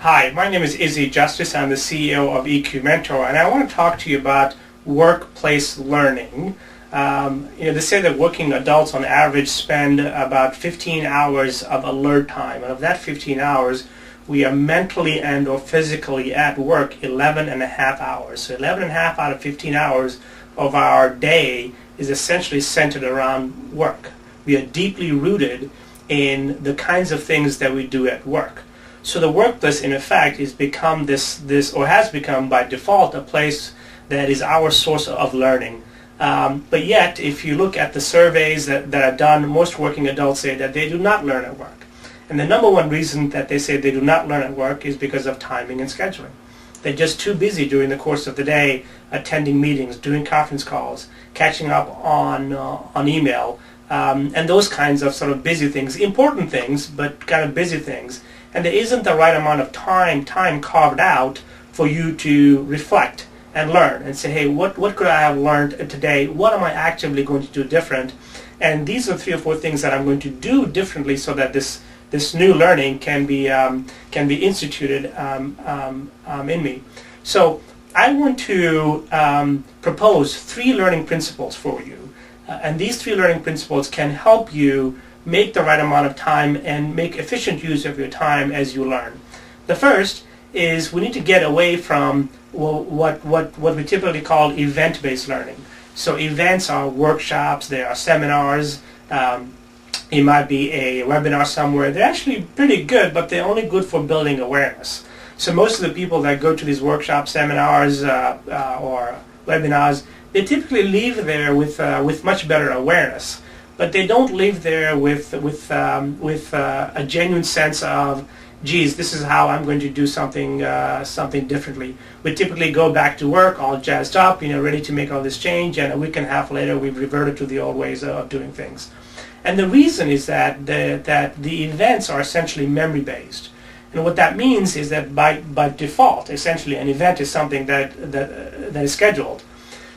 Hi, my name is Izzy Justice. I'm the CEO of EQ Mentor, and I want to talk to you about workplace learning. They say that working adults on average spend about 15 hours of alert time, and of that 15 hours, we are mentally and or physically at work 11 and a half hours. So 11 and a half out of 15 hours of our day is essentially centered around work. We are deeply rooted in the kinds of things that we do at work. So the workplace, in effect, has become has become by default a place that is our source of learning. But yet, if you look at the surveys that are done, most working adults say that they do not learn at work. And the number one reason that they say they do not learn at work is because of timing and scheduling. They're just too busy during the course of the day attending meetings, doing conference calls, catching up on email, and those kinds of sort of busy things, important things, but kind of busy things. And there isn't the right amount of time carved out for you to reflect and learn and say, hey, what could I have learned today? What am I actively going to do different? And these are 3 or 4 things that I'm going to do differently so that this new learning can be instituted in me. So I want to propose 3 learning principles for you. And these 3 learning principles can help you make the right amount of time and make efficient use of your time as you learn. The first is we need to get away from what we typically call event-based learning. So events are workshops, they are seminars, it might be a webinar somewhere. They're actually pretty good, but they're only good for building awareness. So most of the people that go to these workshops, seminars, or webinars, they typically leave there with much better awareness. But they don't leave there with a genuine sense of, geez, this is how I'm going to do something differently. We typically go back to work all jazzed up, ready to make all this change, and a week and a half later we've reverted to the old ways of doing things. And the reason is that the events are essentially memory-based. And what that means is that by default, essentially, an event is something that is scheduled.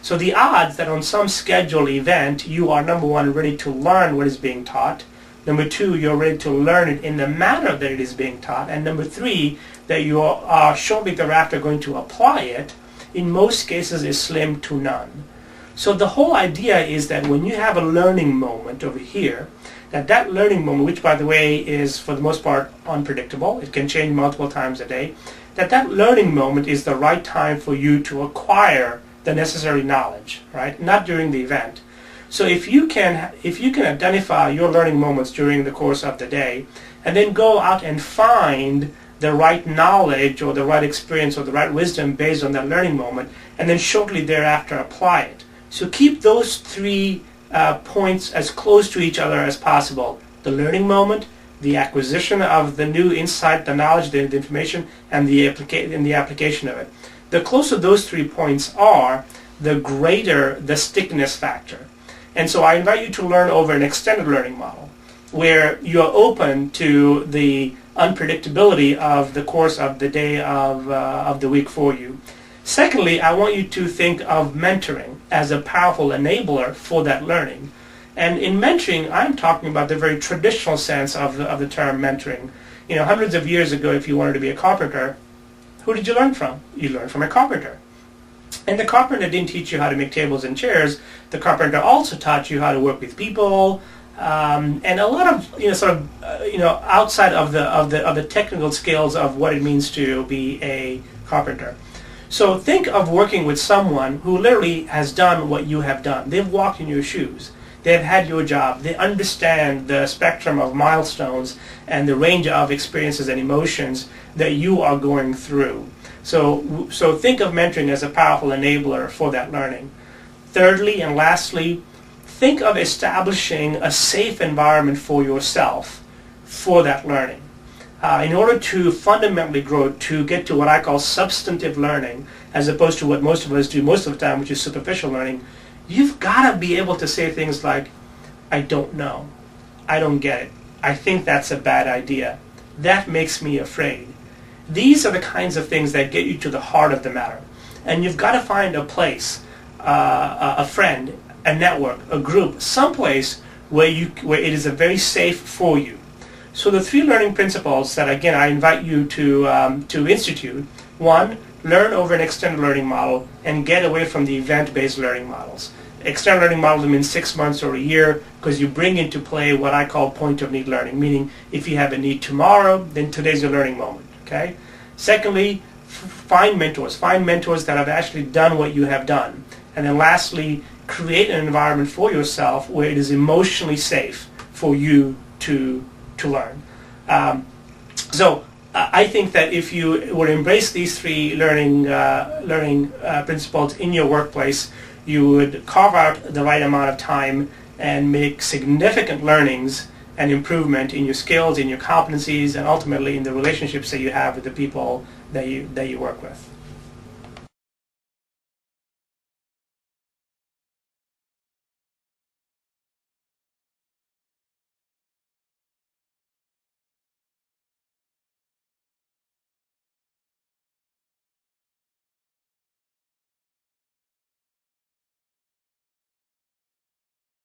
So the odds that on some scheduled event you are, number 1, ready to learn what is being taught, number 2, you're ready to learn it in the manner that it is being taught, and number 3, that you are shortly thereafter going to apply it, in most cases is slim to none. So the whole idea is that when you have a learning moment over here, that learning moment, which by the way is for the most part unpredictable, it can change multiple times a day, that learning moment is the right time for you to acquire the necessary knowledge, right? Not during the event. So if you can identify your learning moments during the course of the day, and then go out and find the right knowledge or the right experience or the right wisdom based on that learning moment, and then shortly thereafter apply it. So keep those 3 points as close to each other as possible: the learning moment, the acquisition of the new insight, the knowledge, the information, and the application of it. The closer those 3 points are, the greater the stickiness factor. And so I invite you to learn over an extended learning model, where you're open to the unpredictability of the course of the day of the week for you. Secondly, I want you to think of mentoring as a powerful enabler for that learning. And in mentoring, I'm talking about the very traditional sense of the term mentoring. Hundreds of years ago, if you wanted to be a carpenter, who did you learn from? You learned from a carpenter. And the carpenter didn't teach you how to make tables and chairs. The carpenter also taught you how to work with people, and a lot of outside of the technical skills of what it means to be a carpenter. So think of working with someone who literally has done what you have done. They've walked in your shoes. They've had your job. They understand the spectrum of milestones and the range of experiences and emotions that you are going through. So think of mentoring as a powerful enabler for that learning. Thirdly and lastly, think of establishing a safe environment for yourself for that learning. In order to fundamentally grow, to get to what I call substantive learning, as opposed to what most of us do most of the time, which is superficial learning, you've got to be able to say things like, I don't know, I don't get it, I think that's a bad idea, that makes me afraid. These are the kinds of things that get you to the heart of the matter. And you've got to find a place, a friend, a network, a group, someplace where it is a very safe for you. So the three learning principles that, again, I invite you to institute: one, learn over an extended learning model and get away from the event-based learning models. Extended learning models mean 6 months or a year, because you bring into play what I call point of need learning, meaning if you have a need tomorrow, then today's your learning moment. Okay. Secondly, find mentors. Find mentors that have actually done what you have done. And then lastly, create an environment for yourself where it is emotionally safe for you to learn. So I think that if you would embrace these three learning principles in your workplace, you would carve out the right amount of time and make significant learnings and improvement in your skills, in your competencies, and ultimately in the relationships that you have with the people that you work with.